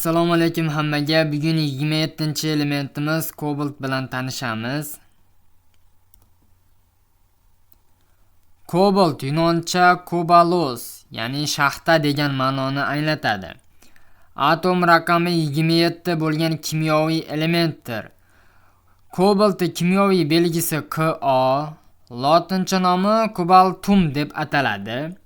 Assalomu alaykum hammaga. Bugun 27-elementimiz kobalt bilan tanishamiz. Kobalt yunoncha kobalos, ya'ni shaxta degan ma'noni anglatadi. Atom raqami 27 bo'lgan kimyoviy elementdir. Kobalt kimyoviy belgisi Ka, lotincha nomi kobaltum deb ataladi.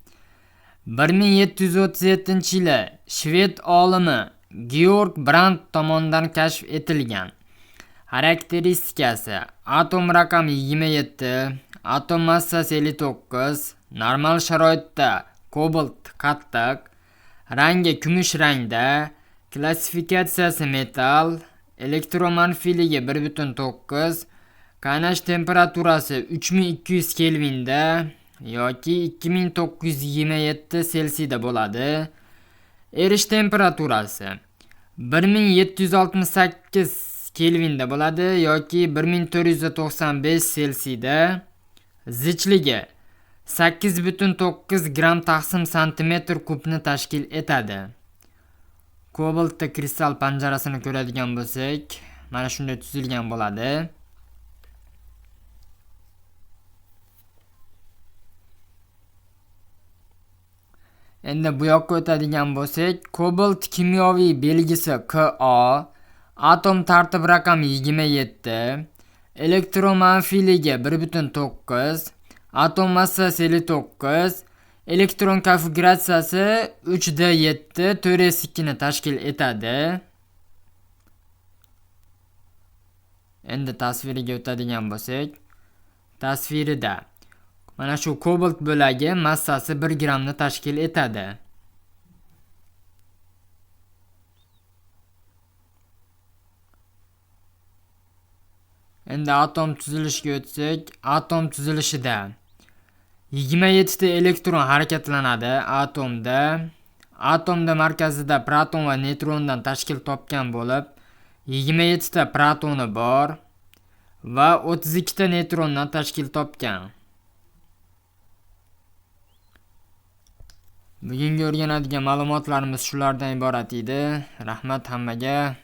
1737-yili shved olimi Georg Brandt tomonidan kashf etilgan. Xarakteristikasi: atom raqami 27, atom massasi 59, normal sharoitda kobalt qattiq, rangi kumush rangda, klassifikatsiyasi metall, elektromanfiyligi 1.9, qaynash temperaturasi 3200 kelvinda yoki 2927 selsiyda bo'ladi. Erish temperaturasi 1768 kelvinda bo'ladi yoki 1495 selsiyda. Zichligi 8.9 gram taqsim santimetr kubni tashkil etadi. Kobaltda kristal panjarasini ko'radigan bo'lsak, mana shunday tuzilgan bo'ladi. Endi bu yoqqa o'tadigan bo'lsak, kobalt kimyoviy belgisi Ka, atom tartib raqami 27, elektromanfiyligi 1.9, atom massasi 59, elektron konfiguratsiyasi 3d7 4s2 ni tashkil etadi. Endi tasviriga o'tadigan bo'lsak, tasvirida mana shu kobalt bo'lagi massasi 1 gramni tashkil etadi. Endi atom tuzilishiga o'tsak, atom tuzilishida 27 ta elektron harakatlanadi atomda. Atomda markazida proton va neutrondan tashkil topgan bo'lib, 27 ta protoni bor va 32 ta neutrondan tashkil topgan. Bugungi o'rganadigan ma'lumotlarimiz shulardan iborat edi. Rahmat hammaga.